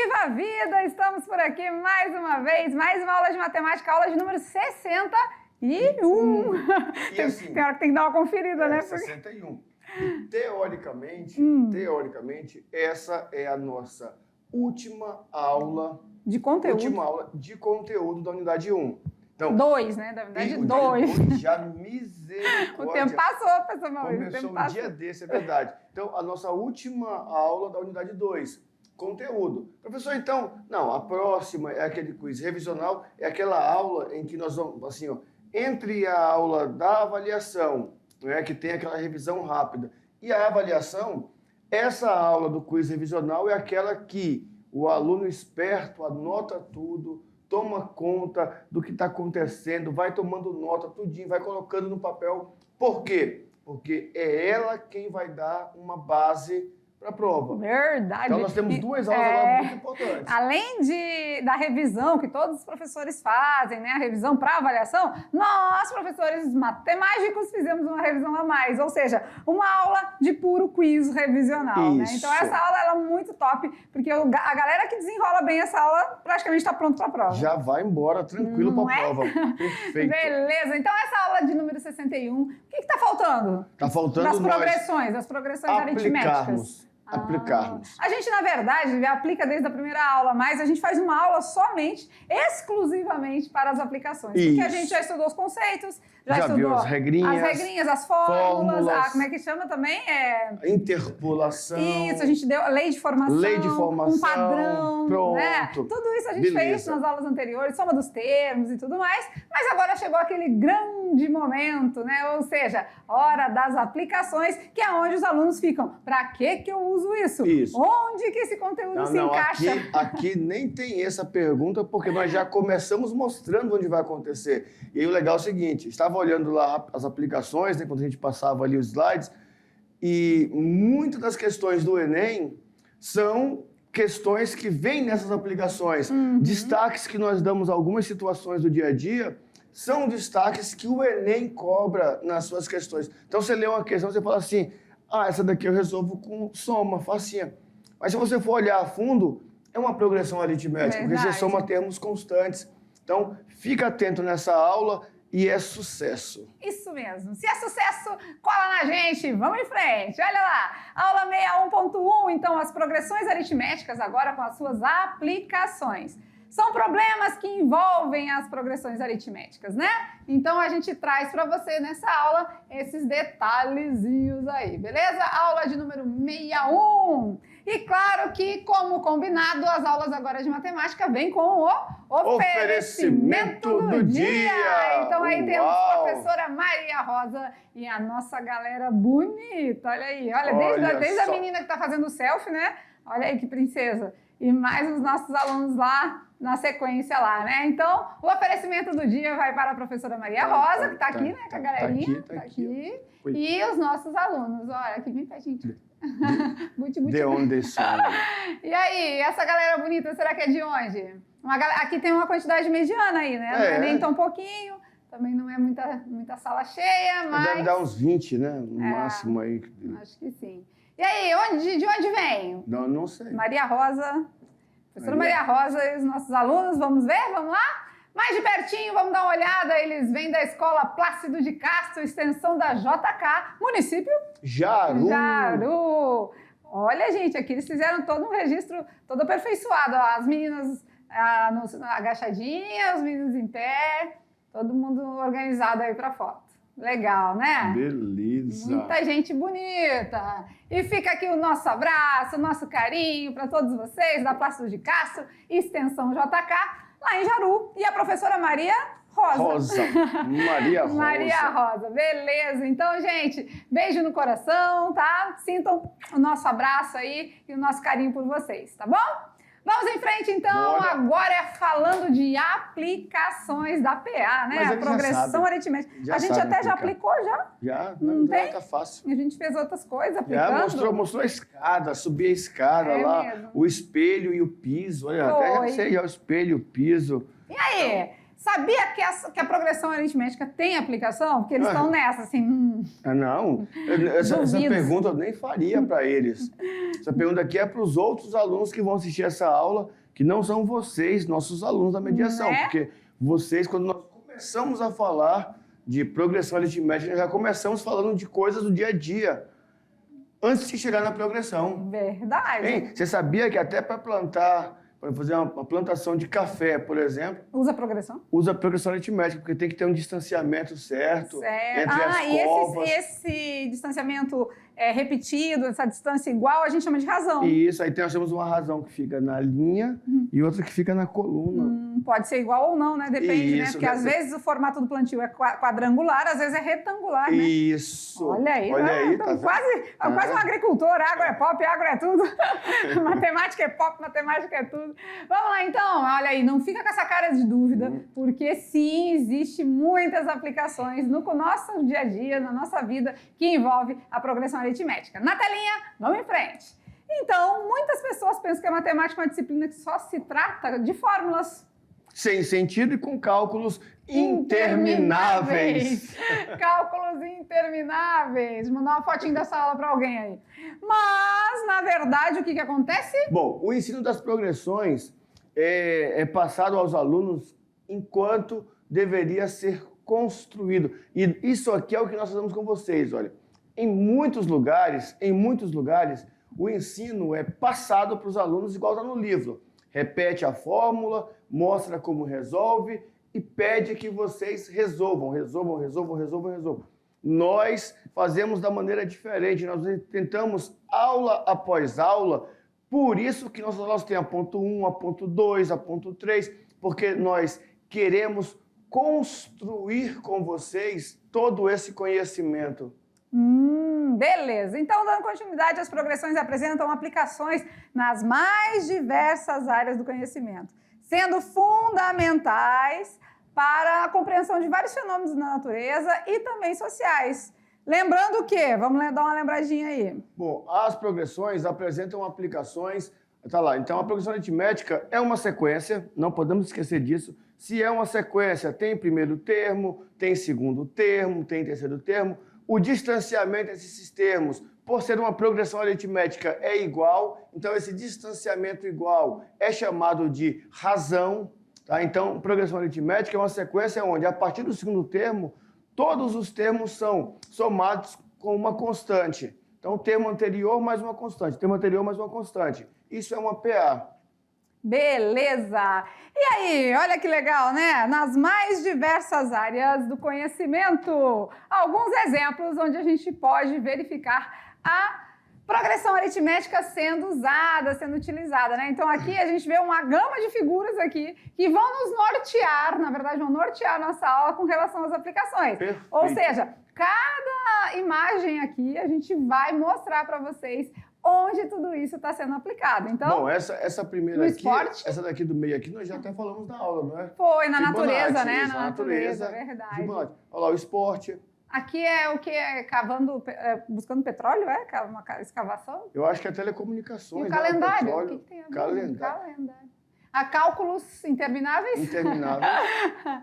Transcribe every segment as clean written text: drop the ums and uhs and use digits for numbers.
Viva a vida! Estamos por aqui mais uma vez, mais uma aula de matemática, aula de número 61. E assim, tem hora que tem que dar uma conferida, né? 61. E teoricamente, essa é a nossa última aula de conteúdo. Última aula de conteúdo da unidade 1. Então, 2, né? Da unidade 2. Já misericórdia. O tempo passou, professor Maurício. Começou um dia desse, é verdade. Então, a nossa última aula da unidade 2, conteúdo. Professor, então, não, a próxima é aquele quiz revisional, é aquela aula em que nós vamos, assim, ó, entre a aula da avaliação, né, que tem aquela revisão rápida, e a avaliação, essa aula do quiz revisional é aquela que o aluno esperto anota tudo, toma conta do que está acontecendo, vai tomando nota, tudinho, vai colocando no papel. Por quê? Porque é ela quem vai dar uma base para a prova. Verdade. Então, nós temos duas aulas agora muito importantes. Além da revisão que todos os professores fazem, né? A revisão para avaliação, nós, professores matemáticos, fizemos uma revisão a mais, ou seja, uma aula de puro quiz revisional, né? Então, essa aula ela é muito top, porque a galera que desenrola bem essa aula praticamente está pronto para a prova. Já vai embora tranquilo para a prova. Perfeito. Beleza. Então, essa aula de número 61, o que está faltando? Está faltando das progressões aritméticas. Aplicarmos. A gente, na verdade, aplica desde a primeira aula, mas a gente faz uma aula somente, exclusivamente para as aplicações. Isso. Porque a gente já estudou os conceitos, já estudou viu as regrinhas, as fórmulas, como é que chama também? Interpolação. Isso, a gente deu a lei de formação, um padrão. Pronto. Né? Tudo isso a gente fez nas aulas anteriores, soma dos termos e tudo mais, mas agora chegou aquele grande momento, né? Ou seja, hora das aplicações, que é onde os alunos ficam. Para que eu uso isso? Onde que esse conteúdo se encaixa? Aqui nem tem essa pergunta, porque nós já começamos mostrando onde vai acontecer. E aí o legal é o seguinte, estava olhando lá as aplicações, né, quando a gente passava ali os slides, e muitas das questões do Enem são questões que vêm nessas aplicações. Destaques que nós damos a algumas situações do dia a dia são destaques que o Enem cobra nas suas questões. Então você lê uma questão, você fala assim, essa daqui eu resolvo com soma, facinha. Mas se você for olhar a fundo, é uma progressão aritmética, porque você soma termos constantes. Então, fica atento nessa aula e é sucesso. Isso mesmo. Se é sucesso, cola na gente. Vamos em frente. Olha lá. Aula 61.1, então, as progressões aritméticas agora com as suas aplicações. São problemas que envolvem as progressões aritméticas, né? Então, a gente traz para você nessa aula esses detalhezinhos aí, beleza? Aula de número 61. E claro que, como combinado, as aulas agora de matemática vêm com o oferecimento do dia. Então, aí temos a professora Maria Rosa e a nossa galera bonita. Olha aí, desde a menina que está fazendo selfie, né? Olha aí que princesa. E mais os nossos alunos lá na sequência lá, né? Então, o oferecimento do dia vai para a professora Maria Rosa, que está aqui, né? Com a galerinha. Tá aqui. E os nossos alunos. Olha, aqui bem pertinho. De onde são? E aí, essa galera bonita, será que é de onde? Aqui tem uma quantidade mediana aí, né? Não é nem tão pouquinho. Também não é muita sala cheia, mas... Deve dar uns 20, né? No máximo aí. Acho que sim. E aí, de onde vem? Não sei. Maria Rosa, professora Maria Rosa e os nossos alunos, vamos ver? Vamos lá? Mais de pertinho, vamos dar uma olhada, eles vêm da Escola Plácido de Castro, extensão da JK, município? Jaru! Olha, gente, aqui eles fizeram todo um registro, todo aperfeiçoado, as meninas agachadinhas, os meninos em pé, todo mundo organizado aí para foto. Legal, né? Beleza. Muita gente bonita. E fica aqui o nosso abraço, o nosso carinho para todos vocês da Plácido de Castro, extensão JK, lá em Jaru. E a professora Maria Rosa. Maria Rosa. Maria Rosa, beleza. Então, gente, beijo no coração, tá? Sintam o nosso abraço aí e o nosso carinho por vocês, tá bom? Vamos em frente, então. Bora. Agora é falando de aplicações da PA, né? Mas a progressão aritmética. A gente até já aplicou, já? Já, não tem? Tá fácil. A gente fez outras coisas aplicando. Já mostrou a escada, subir a escada lá, mesmo. o espelho e o piso. Olha, até sei já o espelho, o piso. E aí? Sabia que a progressão aritmética tem aplicação? Porque eles estão nessa, assim... Não, essa Duvido. pergunta eu nem faria para eles. Essa pergunta aqui é para os outros alunos que vão assistir essa aula, que não são vocês, nossos alunos da mediação. Né? Porque vocês, quando nós começamos a falar de progressão aritmética, já começamos falando de coisas do dia a dia, antes de chegar na progressão. Verdade. Hein? Você sabia que até para plantar, para fazer uma plantação de café, por exemplo, Usa progressão? usa progressão aritmética, porque tem que ter um distanciamento certo entre as e covas. esse distanciamento repetido, essa distância igual, a gente chama de razão. Isso, aí nós temos uma razão que fica na linha e outra que fica na coluna. Pode ser igual ou não, né? Depende, né? Isso, Porque né? às vezes o formato do plantio é quadrangular, às vezes é retangular, né? Isso. Olha aí, tá vendo? quase um agricultor, agro é pop, agro é tudo. Matemática é pop, matemática é tudo. Vamos lá então, olha aí, não fica com essa cara de dúvida, porque sim, existe muitas aplicações no nosso dia a dia, na nossa vida, que envolve a progressão aritmética. Na telinha, vamos em frente. Então, muitas pessoas pensam que a matemática é uma disciplina que só se trata de fórmulas Sem sentido e com cálculos intermináveis. Cálculos intermináveis. Vou mandar uma fotinha dessa aula para alguém aí. Mas, na verdade, o que acontece? Bom, o ensino das progressões é passado aos alunos enquanto deveria ser construído. E isso aqui é o que nós fazemos com vocês, olha. Em muitos lugares, o ensino é passado para os alunos igual está no livro. Repete a fórmula, mostra como resolve e pede que vocês resolvam. Nós fazemos da maneira diferente, nós tentamos aula após aula, por isso que nossos aulas têm a ponto 1, a ponto 2, a ponto 3, porque nós queremos construir com vocês todo esse conhecimento. Beleza. Então, dando continuidade, as progressões apresentam aplicações nas mais diversas áreas do conhecimento, sendo fundamentais para a compreensão de vários fenômenos da natureza e também sociais. Lembrando o quê? Vamos dar uma lembradinha aí. Bom, as progressões apresentam aplicações... Tá lá, então a progressão aritmética é uma sequência, não podemos esquecer disso. Se é uma sequência, tem primeiro termo, tem segundo termo, tem terceiro termo. O distanciamento desses termos, por ser uma progressão aritmética, é igual. Então, esse distanciamento igual é chamado de razão. Tá? Então, progressão aritmética é uma sequência onde, a partir do segundo termo, todos os termos são somados com uma constante. Então, o termo anterior mais uma constante, termo anterior mais uma constante. Isso é uma PA. Beleza! E aí, olha que legal, né? Nas mais diversas áreas do conhecimento, alguns exemplos onde a gente pode verificar a progressão aritmética sendo usada, sendo utilizada, né? Então aqui a gente vê uma gama de figuras aqui que vão nos nortear, na verdade vão nortear a nossa aula com relação às aplicações. Perfeito. Ou seja, cada imagem aqui a gente vai mostrar para vocês onde tudo isso está sendo aplicado. Então, bom, essa primeira no aqui, esporte, essa daqui do meio aqui, nós já até falamos na aula, não é? foi na Fibonacci, natureza, né? isso, Na natureza, verdade. Fibonacci. Olha lá, o esporte. Aqui é o que? Cavando, buscando petróleo, é? Uma escavação? Eu acho que é telecomunicações. E o calendário? Petróleo, O que tem a ver? calendário. A cálculos intermináveis? Interminável.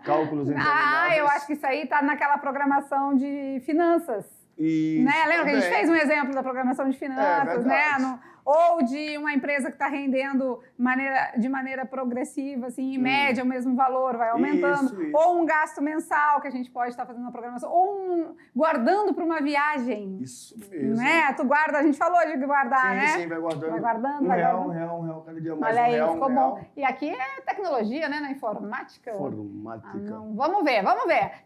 Cálculos intermináveis. Eu acho que isso aí está naquela programação de finanças. Isso, Né? Lembra que a gente também. fez um exemplo da programação de finanças, né? Ou de uma empresa que está rendendo de maneira progressiva, assim, em média o mesmo valor, vai aumentando. Isso. Ou um gasto mensal que a gente pode estar fazendo uma programação. Ou guardando para uma viagem. Isso mesmo. Né? Tu guarda, a gente falou de guardar, Sim, né? sim, vai guardando. Vai guardando, um vai real, guardando. um real, cada dia mais Olha um aí, real, ficou um bom. real. E aqui é tecnologia, né? Na informática. Informática. Não. Vamos ver.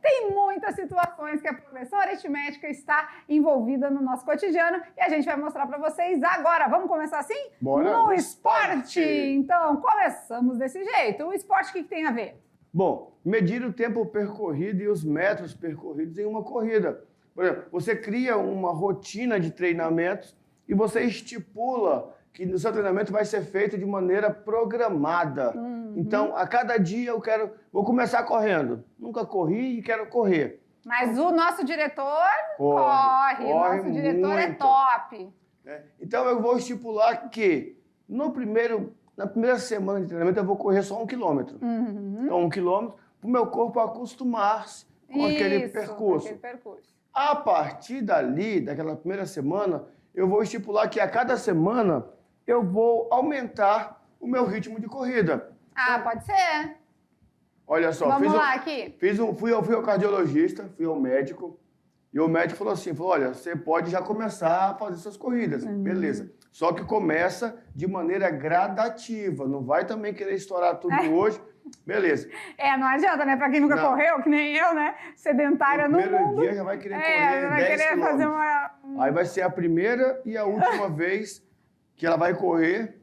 Tem muitas situações que a progressão aritmética está envolvida no nosso cotidiano e a gente vai mostrar para vocês agora. Vamos começar assim? Bora, no no esporte. esporte. Então, começamos desse jeito. O esporte, o que tem a ver? Bom, medir o tempo percorrido e os metros percorridos em uma corrida. Por exemplo, você cria uma rotina de treinamentos e você estipula que o seu treinamento vai ser feito de maneira programada. Então, a cada dia vou começar correndo. Nunca corri e quero correr. Mas o nosso diretor corre. O nosso diretor é muito. top. Então, eu vou estipular que na primeira semana de treinamento eu vou correr só 1 quilômetro. Então, 1 quilômetro, para o meu corpo acostumar-se com aquele percurso. A partir dali, daquela primeira semana, eu vou estipular que a cada semana eu vou aumentar o meu ritmo de corrida. Ah, pode ser. Olha só, Vamos lá aqui. Fui ao cardiologista, fui ao médico, e o médico falou assim, olha, você pode já começar a fazer suas corridas, beleza. Só que começa de maneira gradativa, não vai também querer estourar tudo hoje, beleza. Não adianta, né? Pra quem nunca correu, que nem eu, né? Sedentária no mundo. No primeiro dia já vai querer correr vai 10 querer quilômetros. fazer uma... Aí vai ser a primeira e a última vez que ela vai correr.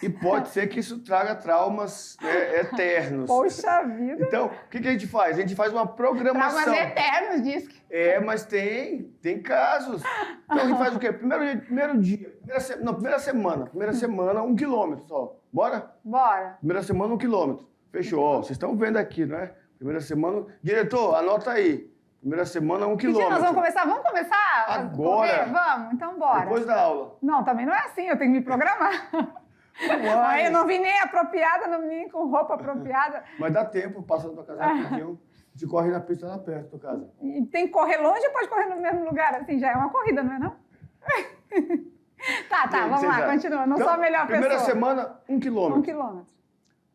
E pode ser que isso traga traumas eternos. Poxa vida! Então, o que a gente faz? A gente faz uma programação. Traumas eternos, diz que. Mas tem casos. Então, a gente faz o quê? Primeira semana, 1 quilômetro só. Bora? Bora. Primeira semana, 1 quilômetro. Fechou. Ó, vocês estão vendo aqui, né? Primeira semana... Diretor, anota aí. Primeira semana, 1 quilômetro. Que dia nós vamos começar? Vamos começar? Agora. Vamos? Então bora. Depois da aula. Não, também não é assim. Eu tenho que me programar. Aí eu não vim nem apropriada, não vim nem com roupa apropriada. Mas dá tempo, passa na tua casa rapidinho. A gente corre na pista lá perto da tua casa. E tem que correr longe ou pode correr no mesmo lugar? Assim, já é uma corrida, não é não? Tá, vamos lá, continua. Não sou a melhor pessoa. Primeira semana, 1 quilômetro. 1 quilômetro.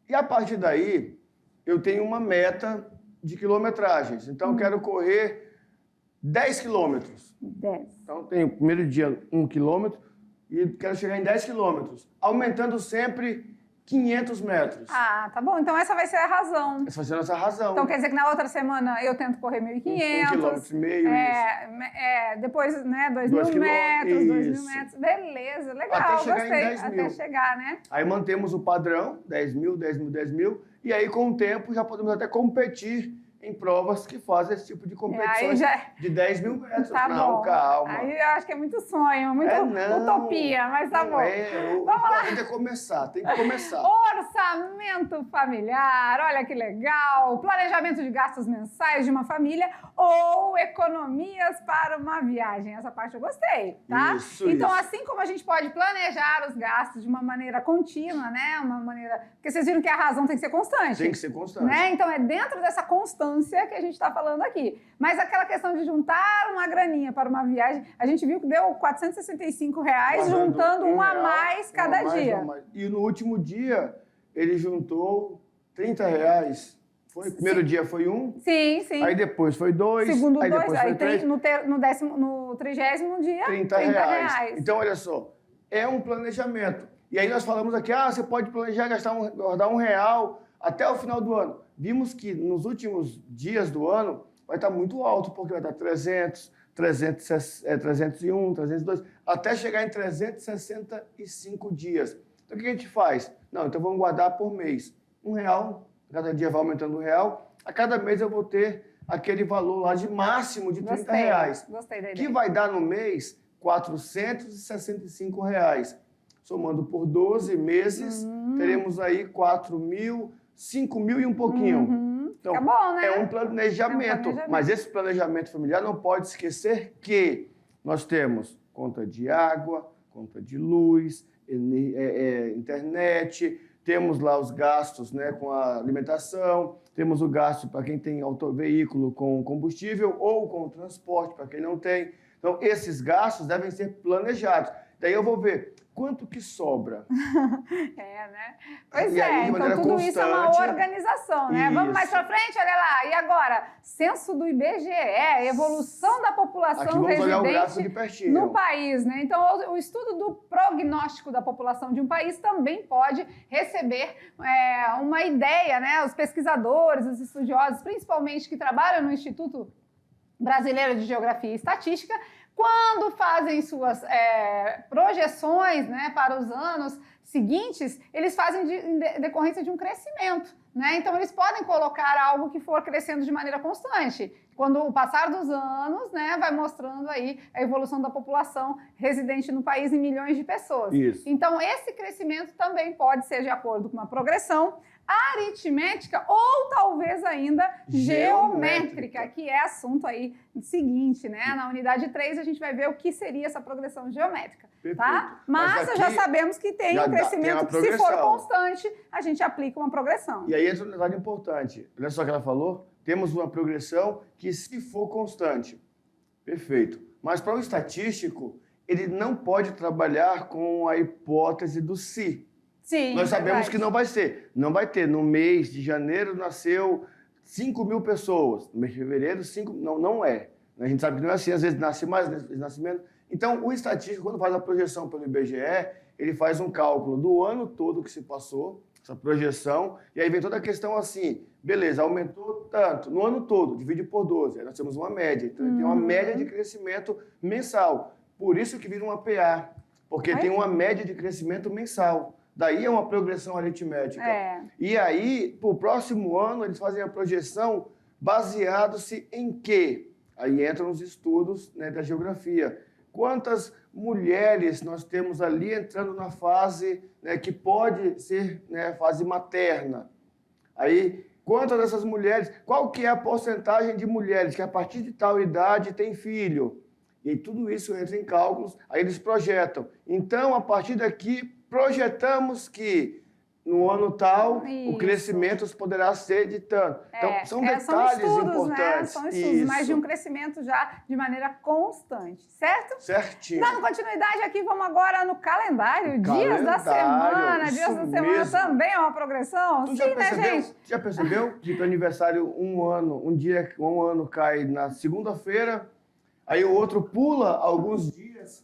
E a partir daí, eu tenho uma meta de quilometragens. Então, eu quero correr 10 quilômetros. 10. Então, tenho primeiro dia 1 quilômetro e quero chegar em 10 quilômetros, aumentando sempre 500 metros. Ah, tá bom. Então essa vai ser a razão. Essa vai ser a nossa razão. Então quer dizer que na outra semana eu tento correr 1.500. 1,5 km. Depois, né, 2.000 metros, 2.000 metros. Beleza, legal, até chegar gostei. Em 10 mil. Até chegar, né? Aí mantemos o padrão, 10 mil, 10 mil, 10 mil. E aí, com o tempo, já podemos até competir em provas que fazem esse tipo de competições de 10 mil metros. Tá não, bom. calma. Aí eu acho que é muito sonho, muito utopia, mas tá bom. Vamos lá. Tem que começar. Orçamento familiar, olha que legal. Planejamento de gastos mensais de uma família ou economias para uma viagem. Essa parte eu gostei, tá? Então, assim como a gente pode planejar os gastos de uma maneira contínua, né? Uma maneira... Porque vocês viram que a razão tem que ser constante. Tem que ser constante. Né? Então, é dentro dessa constância que a gente está falando aqui. Mas aquela questão de juntar uma graninha para uma viagem, a gente viu que deu R$ 465 juntando um a mais cada dia. E no último dia, ele juntou R$ 30. Primeiro dia foi 1. Sim. Aí depois foi 2. Segundo aí 2, depois foi 3. No 30º dia, R$ 30. Então, olha só, é um planejamento. E aí nós falamos aqui, você pode planejar guardar R$ 1 até o final do ano. Vimos que nos últimos dias do ano vai estar muito alto, porque vai estar 300, 301, 302, até chegar em 365 dias. Então, o que a gente faz? Então vamos guardar por mês. R$ 1, cada dia vai aumentando R$ 1. A cada mês eu vou ter aquele valor lá de máximo de R$ 30. Gostei da ideia. Que vai dar no mês R$ 465. Somando por 12 meses, teremos aí 5 mil e um pouquinho. Então, tá bom, né? É um planejamento. Mas esse planejamento familiar não pode esquecer que nós temos conta de água, conta de luz, internet, temos lá os gastos, né, com a alimentação, temos o gasto para quem tem veículo com combustível ou com transporte, para quem não tem. Então, esses gastos devem ser planejados. Daí eu vou ver quanto que sobra. Né? Pois então tudo isso é uma organização, né? Isso. Vamos mais pra frente, olha lá. E agora, censo do IBGE, evolução da população residente no país, né? Então, o estudo do prognóstico da população de um país também pode receber uma ideia, né? Os pesquisadores, os estudiosos, principalmente que trabalham no Instituto Brasileiro de Geografia e Estatística, quando fazem suas projeções, né, para os anos seguintes, eles fazem em decorrência de um crescimento, né? Então, eles podem colocar algo que for crescendo de maneira constante. Quando o passar dos anos, né, vai mostrando aí a evolução da população residente no país em milhões de pessoas. Isso. Então, esse crescimento também pode ser de acordo com uma progressão aritmética ou talvez ainda geométrica, que é assunto aí seguinte, né? Na unidade 3 a gente vai ver o que seria essa progressão geométrica, Perfeito. tá? Mas já sabemos que tem um crescimento que, se for constante, a gente aplica uma progressão. E aí entra um detalhe importante. Olha só o que ela falou. Temos uma progressão que, se for constante. Perfeito. Mas para o estatístico, ele não pode trabalhar com a hipótese do se. Sim, nós sabemos que não vai ser. Não vai ter. No mês de janeiro nasceu 5.000 pessoas. No mês de fevereiro, 5. Não é. A gente sabe que não é assim. Às vezes nasce mais, às vezes nasce menos. Então, o estatístico, quando faz a projeção pelo IBGE, ele faz um cálculo do ano todo que se passou, essa projeção, e aí vem toda a questão assim, beleza, aumentou tanto, no ano todo, divide por 12, aí nós temos uma média. Então, tem uma média de crescimento mensal. Por isso que vira um APA, porque tem uma média de crescimento mensal. Daí é uma progressão aritmética. E aí, para o próximo ano, eles fazem a projeção baseado-se em quê? Aí entram os estudos, né, da geografia. Quantas mulheres nós temos ali entrando na fase, né, que pode ser, né, fase materna? Aí, quantas dessas mulheres, qual que é a porcentagem de mulheres que a partir de tal idade tem filho? E tudo isso entra em cálculos, aí eles projetam. Então, a partir daqui, projetamos que no ano tal o crescimento poderá ser de tanto. Então, são detalhes são estudos, importantes. Né? São estudos, mas de um crescimento já de maneira constante, certo? Certinho. Dando continuidade aqui, vamos agora no calendário. Dias da semana. Dias da semana também é uma progressão? Sim, né, gente? Já percebeu que para aniversário um ano cai na segunda-feira, aí o outro pula alguns dias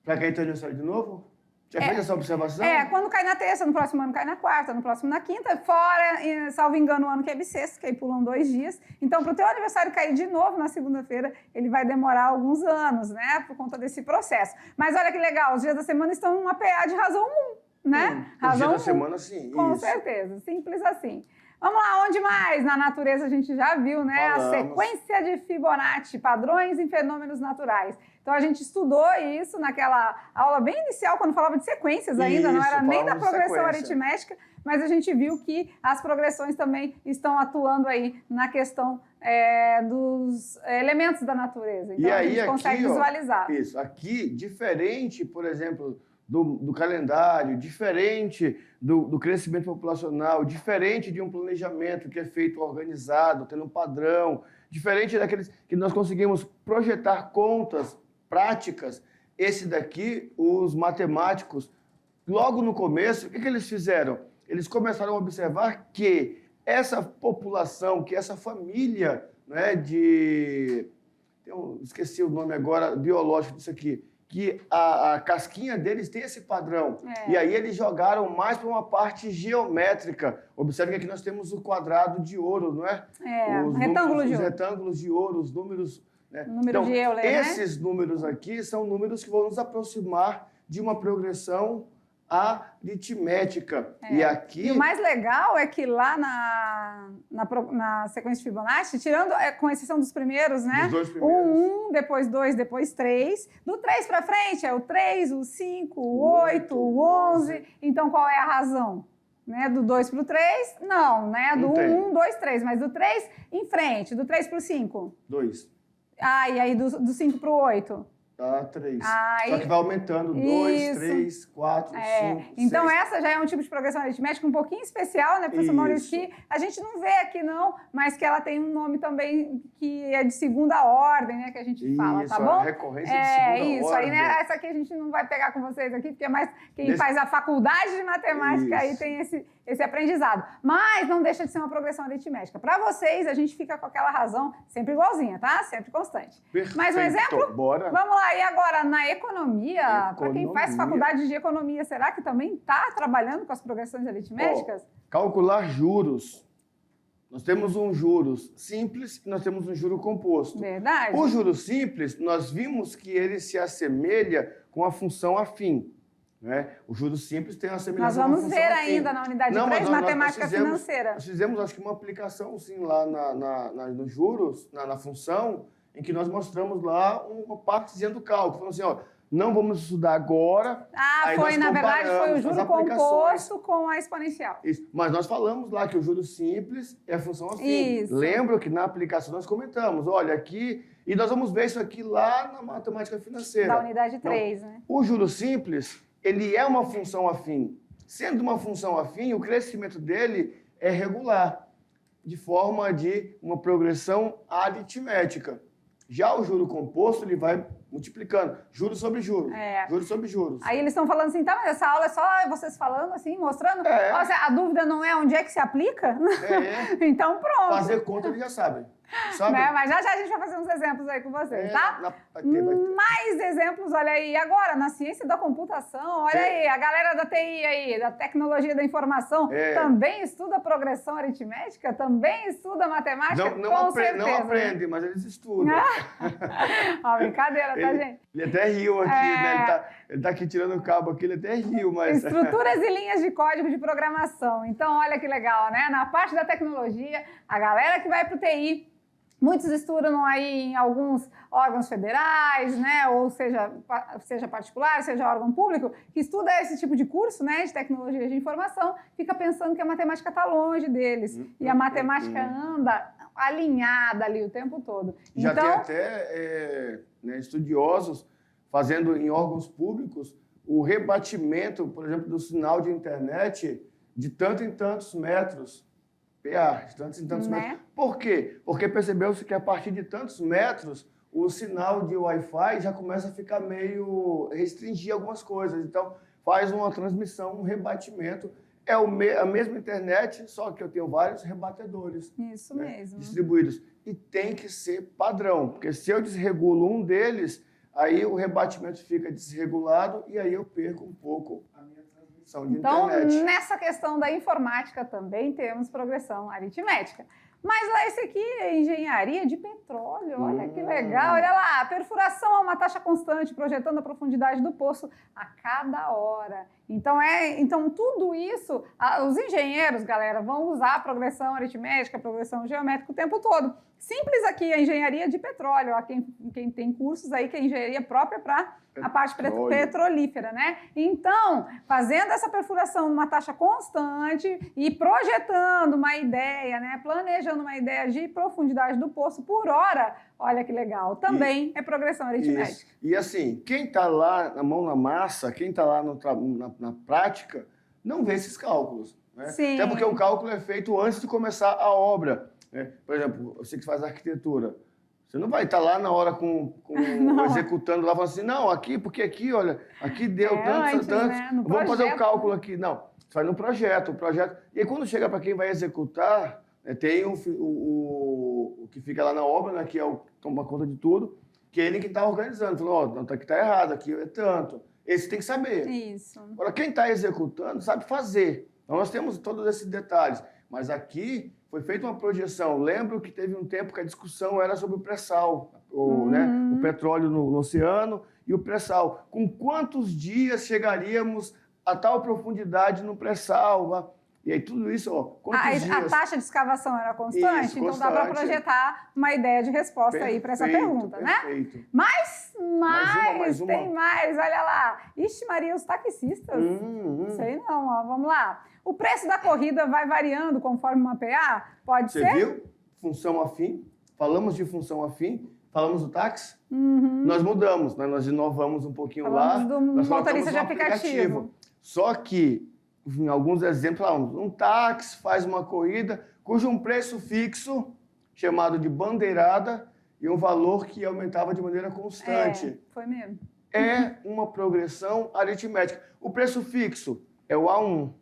para cair teu aniversário de novo? Já fez essa observação? Quando cai na terça, no próximo ano cai na quarta, no próximo na quinta, fora, salvo engano, o ano que é bissexto, que aí pulam 2 dias. Então, para o teu aniversário cair de novo na segunda-feira, ele vai demorar alguns anos, né? Por conta desse processo. Mas olha que legal, os dias da semana estão em uma PA de razão 1, né? Razão 1. Os dias da semana, sim. Com certeza, simples assim. Vamos lá, onde mais? Na natureza a gente já viu, né? Falamos. A sequência de Fibonacci, padrões em fenômenos naturais. Então, a gente estudou isso naquela aula bem inicial, quando falava de sequências ainda, não era nem da progressão aritmética, mas a gente viu que as progressões também estão atuando aí na questão dos elementos da natureza. Então, a gente consegue visualizar. Isso, aqui, diferente, por exemplo, do calendário, diferente do crescimento populacional, diferente de um planejamento que é feito organizado, tendo um padrão, diferente daqueles que nós conseguimos projetar contas práticas, esse daqui, os matemáticos, logo no começo, o que eles fizeram? Eles começaram a observar que essa população, que essa família, né, esqueci o nome agora, biológico disso aqui, que a casquinha deles tem esse padrão. E aí eles jogaram mais para uma parte geométrica. Observe que aqui nós temos o quadrado de ouro, não é? Os retângulos de ouro, os números... Número de Euler, esses números aqui são números que vão nos aproximar de uma progressão aritmética. E aqui... E o mais legal é que lá na sequência de Fibonacci, tirando, com exceção dos primeiros, né? Dos 2 primeiros. 1, depois 2, depois 3. Do 3 para frente é o 3, o 5, o 8, o 11. Então, qual é a razão? Né? Do 2 para o 3, não, né? Do 1, 2, 3. Mas do 3 em frente, do 3 para o 5? 2. E aí do 5 para o 8? Dá 3. Só que vai aumentando 2, 3, 4, 5, Então, 6. essa já é um tipo de progressão aritmética um pouquinho especial, né, professor Maurício? Que a gente não vê aqui, não, mas que ela tem um nome também que é de segunda ordem, né, que a gente fala, tá bom? Recorrência de segunda ordem. Aí, né, essa aqui a gente não vai pegar com vocês aqui, porque é mais quem faz a faculdade de matemática aí tem esse aprendizado. Mas não deixa de ser uma progressão aritmética. Para vocês, a gente fica com aquela razão sempre igualzinha, tá? Sempre constante. Perfeito. Mais um exemplo? Bora. Vamos lá. E agora, na economia, para quem faz faculdade de economia, será que também está trabalhando com as progressões aritméticas? Calcular juros. Nós temos um juros simples e nós temos um juro composto. Verdade. O juro simples, nós vimos que ele se assemelha com a função afim. Né? O juro simples tem uma semelhança com a função afim. Nós vamos ver ainda na unidade 3, matemática financeira. Nós fizemos, acho que, uma aplicação, sim, lá nos juros, na função, em que nós mostramos lá uma partezinha do cálculo. Falando assim, ó, não vamos estudar agora. Ah, na verdade, foi o juro composto com a exponencial. Isso. Mas nós falamos lá que o juro simples é a função afim. Isso. Lembra que na aplicação nós comentamos, olha, aqui, e nós vamos ver isso aqui lá na matemática financeira. Da unidade 3, né? O juro simples, ele é uma função afim. Sendo uma função afim, o crescimento dele é regular, de forma de uma progressão aritmética. Já o juro composto, ele vai multiplicando, juros sobre juros, juros sobre juros. Aí eles estão falando assim, tá, mas essa aula é só vocês falando assim, mostrando? É. Nossa, a dúvida não é onde é que se aplica? É. Então pronto. Fazer conta eles já sabem. Sabe? Né? Mas já a gente vai fazer uns exemplos aí com vocês, tá? Vai ter. Mais exemplos, olha aí. Agora, na ciência da computação, olha aí, a galera da TI aí, da tecnologia da informação, também estuda progressão aritmética? Também estuda matemática? Não aprende, mas eles estudam. Ó, brincadeira, tá, gente? Ele até riu aqui, né? Ele tá aqui tirando o cabo aqui, ele até riu, mas... Estruturas e linhas de código de programação. Então, olha que legal, né? Na parte da tecnologia, a galera que vai pro TI, muitos estudam aí em alguns órgãos federais, né? Ou seja particular, seja órgão público, que estuda esse tipo de curso, né? De tecnologia de informação, fica pensando que a matemática está longe deles. E a matemática anda alinhada ali o tempo todo. Já tem até estudiosos fazendo em órgãos públicos o rebatimento, por exemplo, do sinal de internet de tanto em tantos metros. PA, de tantos em tantos metros. Por quê? Porque percebeu-se que a partir de tantos metros, o sinal de Wi-Fi já começa a ficar meio... restringir algumas coisas. Então, faz uma transmissão, um rebatimento. É a mesma internet, só que eu tenho vários rebatedores. Isso mesmo. Distribuídos. E tem que ser padrão, porque se eu desregulo um deles, aí o rebatimento fica desregulado e aí eu perco um pouco a minha transmissão de internet. Então, nessa questão da informática também temos progressão aritmética. Mas lá esse aqui é engenharia de petróleo, olha que legal, olha lá, perfuração a uma taxa constante, projetando a profundidade do poço a cada hora. Então tudo isso, os engenheiros, galera, vão usar progressão aritmética, progressão geométrica o tempo todo. Simples aqui a engenharia de petróleo, ó, quem tem cursos aí que é engenharia própria para a parte petrolífera, né? Então, fazendo essa perfuração numa taxa constante e projetando uma ideia, né? Planejando uma ideia de profundidade do poço por hora, olha que legal, também é progressão aritmética. Isso. E assim, quem está lá na mão na massa, quem está lá na prática, não vê esses cálculos. Né? Sim. Até porque o cálculo é feito antes de começar a obra. Né? Por exemplo, você que faz arquitetura, você não vai estar lá na hora executando lá, falando assim, não, aqui, porque aqui, olha, aqui deu tantos, né? vamos fazer o cálculo aqui. Não, você vai no projeto, E aí, quando chega para quem vai executar, tem o que fica lá na obra, né, que é o que toma conta de tudo, que é ele que está organizando. Falou, não, aqui está errado, aqui é tanto. Esse tem que saber. Isso. Agora, quem está executando sabe fazer. Então, nós temos todos esses detalhes. Mas aqui foi feita uma projeção. Lembro que teve um tempo que a discussão era sobre o pré-sal, o petróleo no oceano e o pré-sal. Com quantos dias chegaríamos a tal profundidade no pré-sal? E aí tudo isso, quantos dias? A taxa de escavação era constante, isso, então dá para projetar uma ideia de resposta aí para essa pergunta, perfeito. Né? Mas mais uma. Tem mais, olha lá. Ixi, Maria, os taxistas. Sei não, ó, vamos lá. O preço da corrida vai variando conforme uma PA? Pode ser? Você viu? Função afim. Falamos de função afim. Falamos do táxi. Nós mudamos, né? Nós inovamos um pouquinho lá. Do motorista de aplicativo. Só que, em alguns exemplos, um táxi faz uma corrida cujo um preço fixo, chamado de bandeirada, e um valor que aumentava de maneira constante. Foi mesmo. É uma progressão aritmética. O preço fixo é o A1.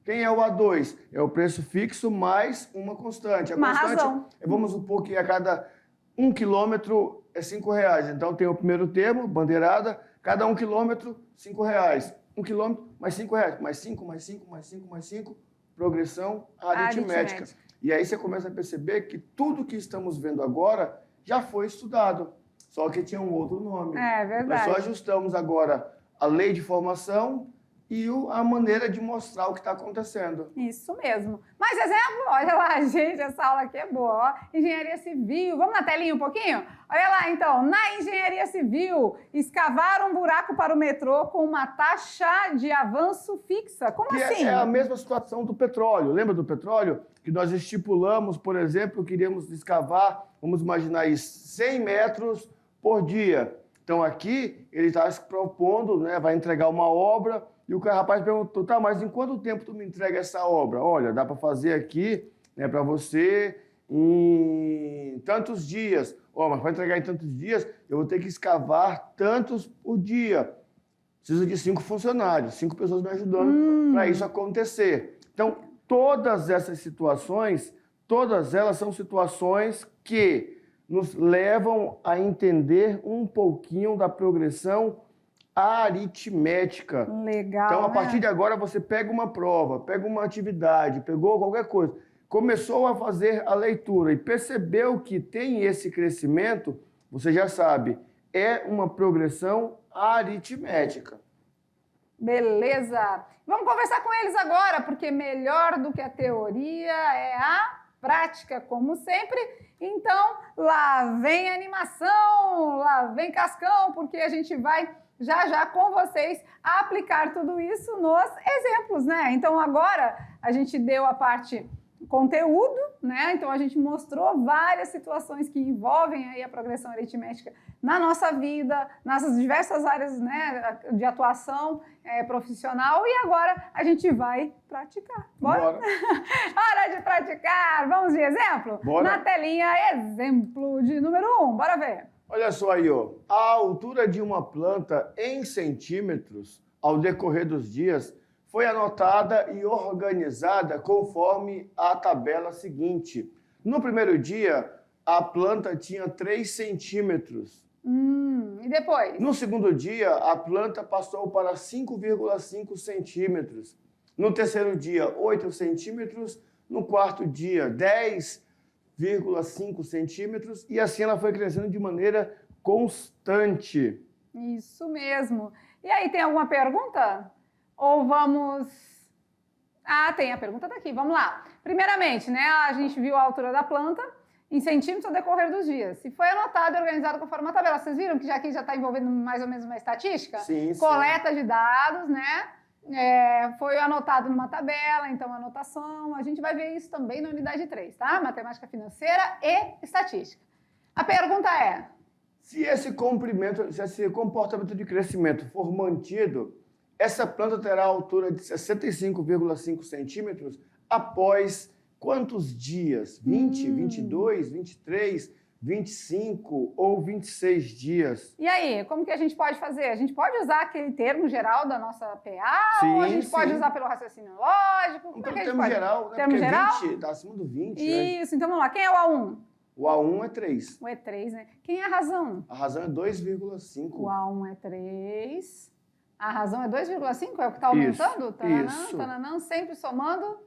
Quem é o A2? É o preço fixo mais uma constante. Razão. Vamos supor que a cada 1 quilômetro é R$5. Então tem o primeiro termo, bandeirada, cada 1 quilômetro, R$5. 1 quilômetro, mais R$5. Mais 5, mais 5, mais 5, mais 5. Progressão aritmética. E aí você começa a perceber que tudo que estamos vendo agora já foi estudado. Só que tinha um outro nome. É verdade. Nós só ajustamos agora a lei de formação e a maneira de mostrar o que está acontecendo. Isso mesmo. Mais exemplo? Olha lá, gente, essa aula aqui é boa. Ó. Engenharia civil. Vamos na telinha um pouquinho? Olha lá, então. Na engenharia civil, escavar um buraco para o metrô com uma taxa de avanço fixa. Como assim? É a mesma situação do petróleo. Lembra do petróleo? Que nós estipulamos, por exemplo, queríamos escavar, vamos imaginar isso, 100 metros por dia. Então aqui ele está se propondo, né, vai entregar uma obra, e o rapaz perguntou, tá, mas em quanto tempo tu me entrega essa obra? Olha, dá para fazer aqui, né, para você em tantos dias. Mas para entregar em tantos dias, eu vou ter que escavar tantos por dia. Preciso de 5 funcionários, 5 pessoas me ajudando para isso acontecer. Então, todas essas situações, todas elas são situações que nos levam a entender um pouquinho da progressão aritmética. Legal, então, a né? partir de agora, você pega uma prova, pega uma atividade, pegou qualquer coisa, começou a fazer a leitura e percebeu que tem esse crescimento, você já sabe, é uma progressão aritmética. Beleza. Vamos conversar com eles agora, porque melhor do que a teoria é a prática, como sempre. Então, lá vem animação, lá vem cascão, porque a gente vai já com vocês aplicar tudo isso nos exemplos, né? Então, agora a gente deu a parte conteúdo, né? Então, a gente mostrou várias situações que envolvem aí a progressão aritmética na nossa vida, nas diversas áreas, né, de atuação profissional, e agora a gente vai praticar. Bora? Hora de praticar! Vamos de exemplo? Bora. Na telinha, exemplo de número 1. Bora ver. Olha só aí, ó. A altura de uma planta em centímetros ao decorrer dos dias foi anotada e organizada conforme a tabela seguinte. No primeiro dia, a planta tinha 3 centímetros. E depois? No segundo dia, a planta passou para 5,5 centímetros. No terceiro dia, 8 centímetros. No quarto dia, 10,5 centímetros. E assim ela foi crescendo de maneira constante. Isso mesmo. E aí, tem alguma pergunta? Ou vamos... Ah, tem a pergunta daqui. Vamos lá. Primeiramente, né, a gente viu a altura da planta em centímetros ao decorrer dos dias. Se foi anotado e organizado conforme uma tabela. Vocês viram que aqui já está envolvendo mais ou menos uma estatística? Sim, Coleta de dados, né? Foi anotado numa tabela, então anotação. A gente vai ver isso também na unidade 3, tá? Matemática financeira e estatística. A pergunta é... Se esse comportamento de crescimento for mantido, essa planta terá a altura de 65,5 centímetros após quantos dias? 20, 22, 23, 25 ou 26 dias? E aí, como que a gente pode fazer? A gente pode usar aquele termo geral da nossa PA? Sim, ou a gente pode usar pelo raciocínio lógico? Então, termo geral, né? Termo Porque geral? 20 está acima do 20. Isso, então vamos lá. Quem é o A1? O A1 é 3. O E3, né? Quem é a razão? A razão é 2,5. O A1 é 3. A razão é 2,5? É o que está aumentando? Isso. Tananã, sempre somando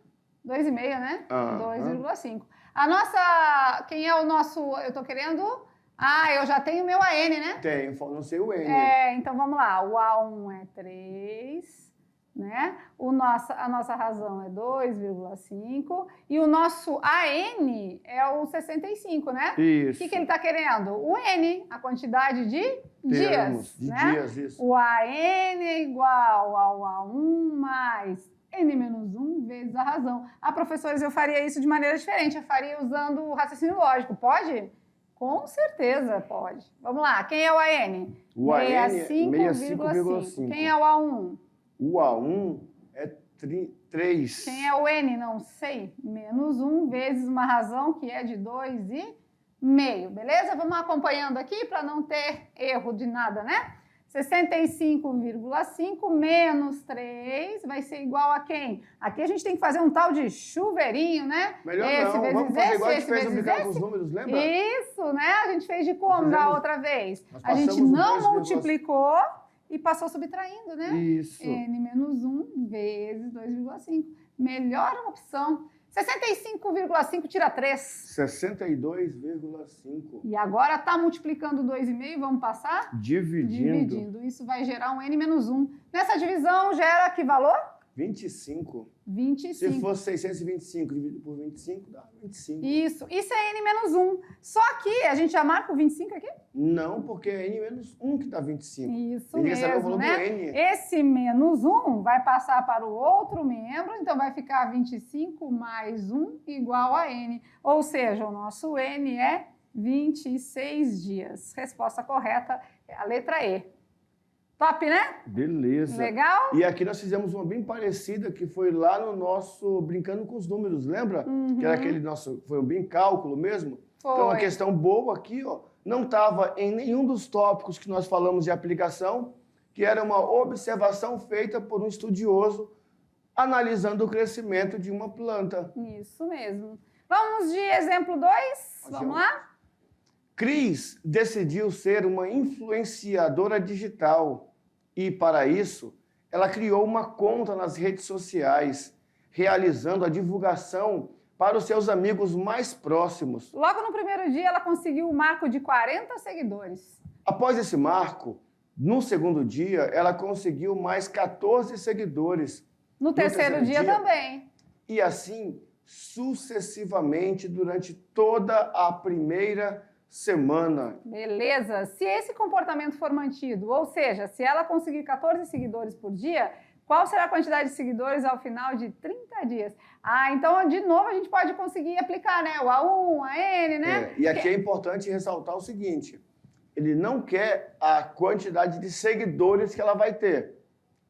2,5, né? Aham. 2,5. A nossa... Quem é o nosso... Eu estou querendo... eu já tenho o meu AN, né? Tem, não sei o N. Então vamos lá. O A1 é 3, né? A nossa razão é 2,5 e o nosso AN é o 65, né? Isso. O que ele está querendo? O N, a quantidade de dias. De né? dias, isso. O AN é igual ao A1 mais N menos 1 vezes a razão. Professores, eu faria isso de maneira diferente. Eu faria usando o raciocínio lógico. Pode? Com certeza pode. Vamos lá. Quem é o AN? O AN é 65,5. Quem é o A1? O A1 é 3. Quem é o N? Não sei. Menos 1 vezes uma razão que é de 2,5. Beleza? Vamos acompanhando aqui para não ter erro de nada, né? 65,5 menos 3 vai ser igual a quem? Aqui a gente tem que fazer um tal de chuveirinho, né? Melhor esse não, vezes vamos fazer esse, igual a gente esse fez vezes brincar com esse. os números, lembra? Isso, né? A gente fez de como da outra vez? Nós A gente passamos o não 2,5. multiplicou e passou subtraindo, né? Isso. N menos 1 vezes 2,5. Melhor opção. 65,5 tira 3. 62,5. E agora está multiplicando 2,5, vamos passar? Dividindo. Isso vai gerar um n-1. Nessa divisão, gera que valor? 25. 25. Se fosse 625 dividido por 25, dá 25. Isso é n-1. Só que a gente já marca o 25 aqui? Não, porque é n-1 que dá 25. Isso Ele quer saber o mesmo, valor né? do n. Esse menos 1 vai passar para o outro membro, então vai ficar 25 mais 1 igual a n. Ou seja, o nosso n é 26 dias. Resposta correta é a letra E. Top, né? Beleza. Legal? E aqui nós fizemos uma bem parecida, que foi lá no nosso Brincando com os Números, lembra? Que era aquele nosso, foi um bem cálculo mesmo. Foi. Então, uma questão boa aqui, ó, não estava em nenhum dos tópicos que nós falamos de aplicação, que era uma observação feita por um estudioso analisando o crescimento de uma planta. Isso mesmo. Vamos de exemplo 2? Vamos lá? Cris decidiu ser uma influenciadora digital e, para isso, ela criou uma conta nas redes sociais, realizando a divulgação para os seus amigos mais próximos. Logo no primeiro dia, ela conseguiu o marco de 40 seguidores. Após esse marco, no segundo dia, ela conseguiu mais 14 seguidores. No terceiro dia também. E assim, sucessivamente, durante toda a primeira semana. Beleza. Se esse comportamento for mantido, ou seja, se ela conseguir 14 seguidores por dia, qual será a quantidade de seguidores ao final de 30 dias? Então, de novo, a gente pode conseguir aplicar, né? O A1, a N, né? E aqui é importante ressaltar o seguinte, ele não quer a quantidade de seguidores que ela vai ter.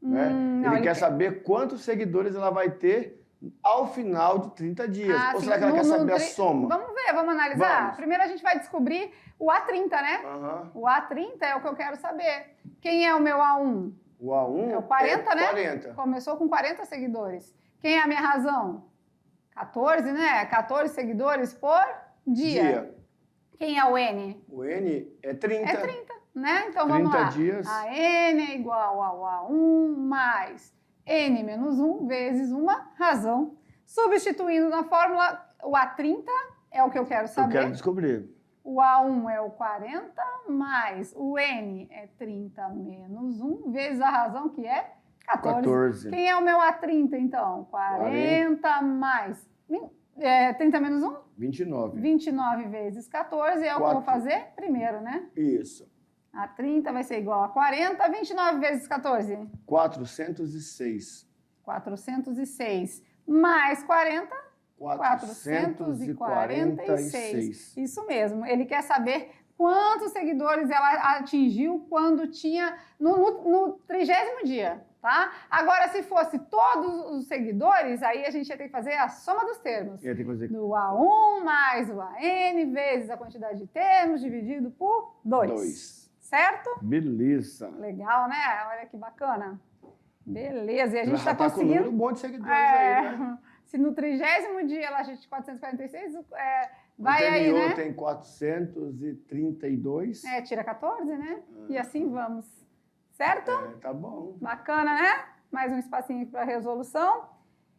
Né? Ele quer saber quantos seguidores ela vai ter ao final de 30 dias. Ou será que ela quer saber a soma? Vamos ver, vamos analisar? Vamos. Primeiro a gente vai descobrir o A30, né? Uhum. O A30 é o que eu quero saber. Quem é o meu A1? O A1 é o 40, né? 40. Começou com 40 seguidores. Quem é a minha razão? 14, né? 14 seguidores por dia. Quem é o N? O N é 30. É 30, né? Então vamos lá. 30 dias. A N é igual ao A1 mais N menos 1 vezes uma razão. Substituindo na fórmula, o A30 é o que eu quero saber. Eu quero descobrir. O A1 é o 40 mais o N é 30 menos 1 vezes a razão que é 14. Quem é o meu A30 então? 40 mais 30 menos 1? 29. 29 vezes 14 é o que eu vou fazer primeiro, né? Isso. A 30 vai ser igual a 40. 29 vezes 14? 406. 406. Mais 40? 446. Isso mesmo. Ele quer saber quantos seguidores ela atingiu quando tinha no 30º dia, tá? Agora, se fosse todos os seguidores, aí a gente ia ter que fazer a soma dos termos. Ia ter que fazer... Do A1 mais o AN vezes a quantidade de termos dividido por 2. Certo? Beleza. Legal, né? Olha que bacana. Beleza. E a gente está conseguindo... com um monte de seguidores aí, né? Se no 30º dia ela atinge 446, vai aí, né? tem 432. Tira 14, né? E assim vamos. Certo? Tá bom. Bacana, né? Mais um espacinho aqui para resolução.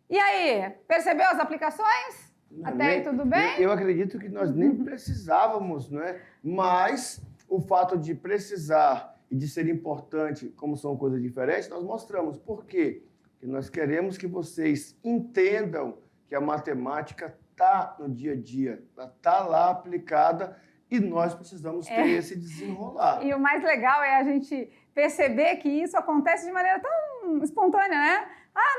E aí, percebeu as aplicações? Até aí tudo bem? Eu acredito que nós nem precisávamos, né? Mas o fato de precisar e de ser importante, como são coisas diferentes, nós mostramos. Por quê? Porque nós queremos que vocês entendam que a matemática está no dia a dia, ela está lá aplicada e nós precisamos ter esse desenrolar. E o mais legal é a gente perceber que isso acontece de maneira tão espontânea, né?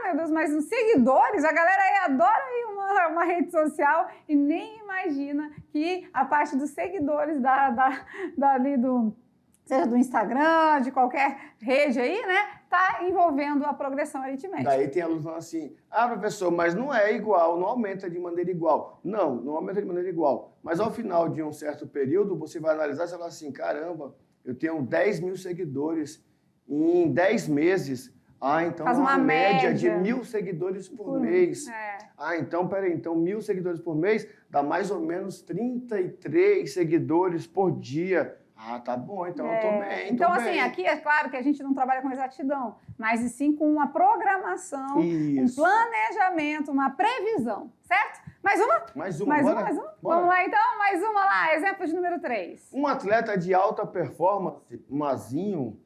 Meu Deus, mas os seguidores, a galera aí adora ir uma rede social e nem imagina que a parte dos seguidores dali seja do Instagram, de qualquer rede aí, né? Está envolvendo a progressão aritmética. Daí tem alunos falando assim, professor, mas não é igual, não aumenta de maneira igual. Não aumenta de maneira igual. Mas ao final de um certo período, você vai analisar e você vai falar assim, caramba, eu tenho 10 mil seguidores em 10 meses. Então faz uma média de 1.000 seguidores por mês. Então, peraí, então 1.000 seguidores por mês dá mais ou menos 33 seguidores por dia. Ah, tá bom, então eu tô bem, Então, tô assim, bem. aqui é claro que a gente não trabalha com exatidão, mas e sim com uma programação, Isso. um planejamento, uma previsão, certo? Mais uma? Mais uma, Mais bora? uma, mais uma? Bora. Vamos lá, então, mais uma lá, exemplo de número 3. Um atleta de alta performance, Mazinho,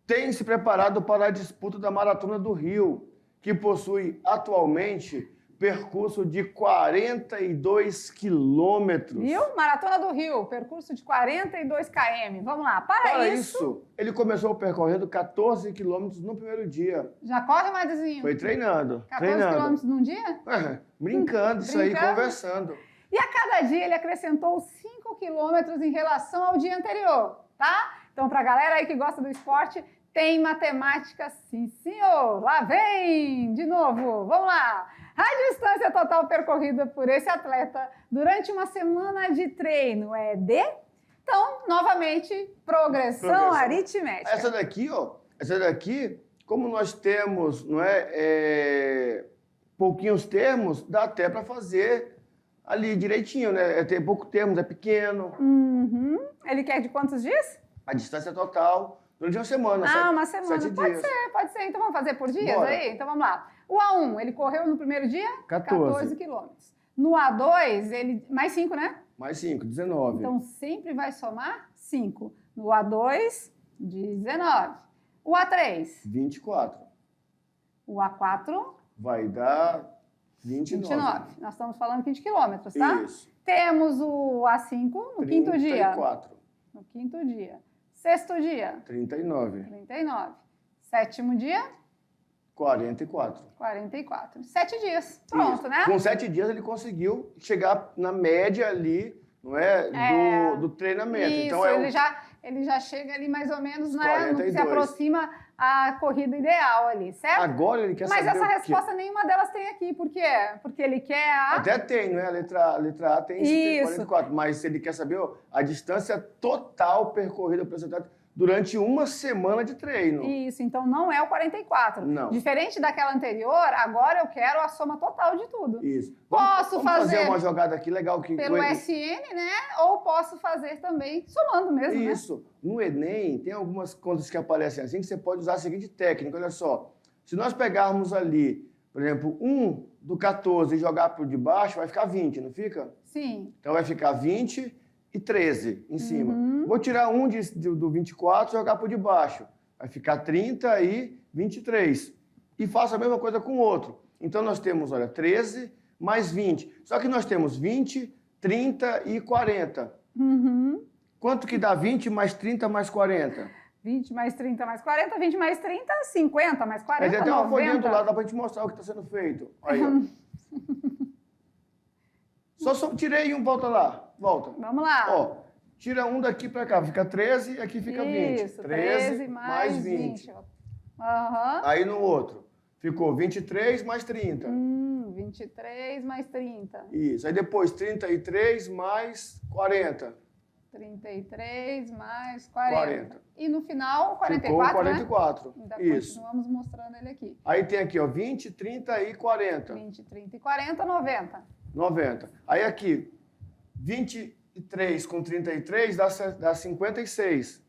tem se preparado para a disputa da Maratona do Rio, que possui atualmente percurso de 42 quilômetros. Viu? Maratona do Rio, percurso de 42 km. Vamos lá, para isso, ele começou percorrendo 14 quilômetros no primeiro dia. já corre, Madizinho? Foi treinando. 14 quilômetros num dia? Brincando, isso aí, Brincando. conversando. E a cada dia ele acrescentou 5 quilômetros em relação ao dia anterior, tá? Então, para a galera aí que gosta do esporte, tem matemática sim, senhor. Lá vem de novo. Vamos lá. A distância total percorrida por esse atleta durante uma semana de treino é de... Então, novamente, progressão aritmética. Essa daqui, ó, como nós temos, não pouquinhos termos, dá até para fazer ali direitinho, né? Tem pouco termos, é pequeno. Uhum. Ele quer de quantos dias? A distância total durante uma semana. Uma semana. 7 pode dias. pode ser. Então vamos fazer por dias Bora. aí? Então vamos lá. O A1, ele correu no primeiro dia? 14 quilômetros. No A2, ele... mais 5, né? Mais 5, 19. Então sempre vai somar 5. No A2, 19. O A3? 24. O A4? Vai dar 29. 29. Nós estamos falando aqui de quilômetros, tá? Isso. Temos o A5 no quinto dia. 34. No quinto dia. Sexto dia? 39. 39. Sétimo dia? 44. 44. 7 dias. Pronto, Isso. né? Com 7 dias ele conseguiu chegar na média ali, não é? Do treinamento. Isso, Então ele já chega ali mais ou menos, né? 42. Se aproxima a corrida ideal ali, certo? Agora ele quer Mas saber essa o quê? resposta nenhuma delas tem aqui. Por quê? Porque ele quer a... Até tem, não é? A letra A tem esse 44, mas ele quer saber a distância total percorrida por esse atleta durante uma semana de treino. Isso, então não é o 44. Não. Diferente daquela anterior, agora eu quero a soma total de tudo. Isso. Posso vamos fazer uma jogada aqui legal. Pelo SN, né? Ou posso fazer também somando mesmo, né? Isso. No Enem, tem algumas contas que aparecem assim que você pode usar a seguinte técnica. Olha só. Se nós pegarmos ali, por exemplo, 1 do 14 e jogar para o de baixo, vai ficar 20, não fica? Sim. Então vai ficar 20 e 13 em cima. Uhum. Vou tirar 1 do 24 e jogar para o de baixo. Vai ficar 30 e 23. E faço a mesma coisa com o outro. Então nós temos, olha, 13 mais 20. Só que nós temos 20, 30 e 40. Uhum. Quanto que dá 20 mais 30 mais 40? 20 mais 30 mais 40, 20 mais 30, 50 mais 40, Tem até uma folhinha 90. do lado, dá pra gente mostrar o que está sendo feito. Aí, ó. Só tirei um, volta lá. Volta. Vamos lá. Ó, tira um daqui para cá, fica 13 e aqui fica 20. Isso, 13 mais 20. Aham. Aí no outro, ficou 23 mais 30. 23 mais 30. Isso. Aí depois 33 mais 40. 33 mais 40. 40. E no final, 44, Ficou 44. né? Ainda Isso. continuamos mostrando ele aqui. Aí tem aqui, ó, 20, 30 e 40. 20, 30 e 40, 90. 90. Aí aqui, 23 com 33 dá 56.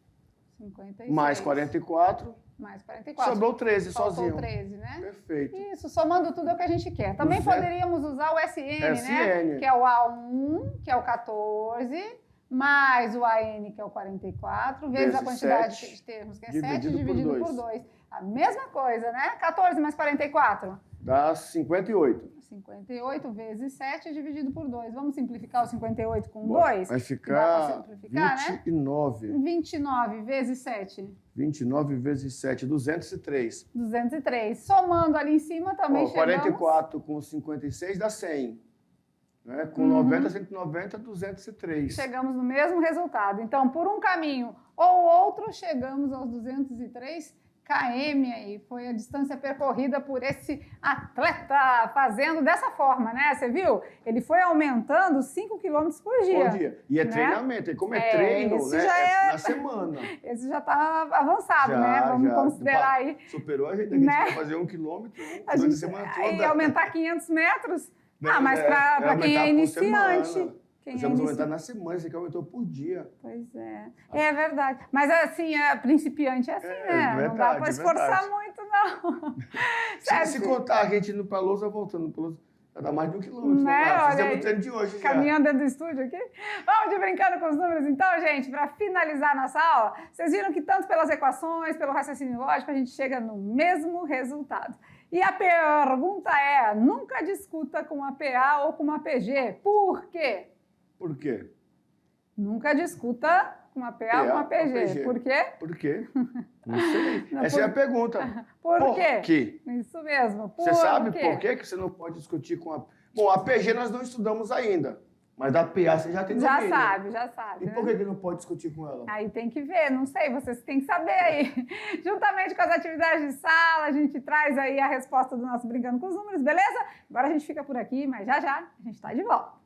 56. Mais 44. Mais 44. Sobrou 13 Faltou sozinho. 13, né? Perfeito. Isso, somando tudo é o que a gente quer. Também poderíamos usar o SN, né? SN. Que é o A1, que é o 14, mais o AN, que é o 44, vezes a quantidade 7, de termos, que é 7, dividido por dividido dois. por 2. A mesma coisa, né? 14 mais 44. Dá 58. 58 vezes 7 dividido por 2. Vamos simplificar o 58 com Bom, 2? vai Dá ficar pra simplificar, 29. né? 29 vezes 7. 29 vezes 7, 203. 203. Somando ali em cima também Ó, chegamos... 44 com 56 dá 100. Né? Com 90, 190, 203. Chegamos no mesmo resultado. Então, por um caminho ou outro, chegamos aos 203 km aí. Foi a distância percorrida por esse atleta, fazendo dessa forma, né? Você viu? Ele foi aumentando 5 km por dia. Por dia. E é né? treinamento. E como é treino, esse né? já É na semana. Esse já está avançado, Já, né? Vamos já. considerar aí. Superou a gente. A gente Né? vai fazer 1 quilômetro A durante a gente, semana e toda. aumentar 500 metros. Não, mas para quem aumentar é por iniciante, semana. Nós vamos aumentar na semana, esse aqui aumentou por dia. Pois é. É verdade. Mas assim, principiante é assim, né? Verdade, não dá para esforçar muito, não. Se contar a gente indo para Lousa, voltando para Lousa, já dá mais de 1 quilômetro. Né? Fizemos o treino de hoje já. Caminhando dentro do estúdio aqui. Vamos de brincando com os números então, gente, para finalizar nossa aula. Vocês viram que tanto pelas equações, pelo raciocínio lógico, a gente chega no mesmo resultado. E a pergunta é, nunca discuta com uma PA ou com uma PG. Por quê? Por quê? Nunca discuta com uma PA ou com uma PG. Por quê? Por quê? Não sei. Essa é a pergunta. Por quê? Quê? Isso mesmo. Você sabe por quê que você não pode discutir com a... Bom, a PG nós não estudamos ainda, mas da PA você já tem domínio. Já sabe. E por que não pode discutir com ela? Aí tem que ver, não sei, vocês têm que saber aí. Juntamente com as atividades de sala, a gente traz aí a resposta do nosso Brincando com os Números, beleza? Agora a gente fica por aqui, mas já a gente está de volta.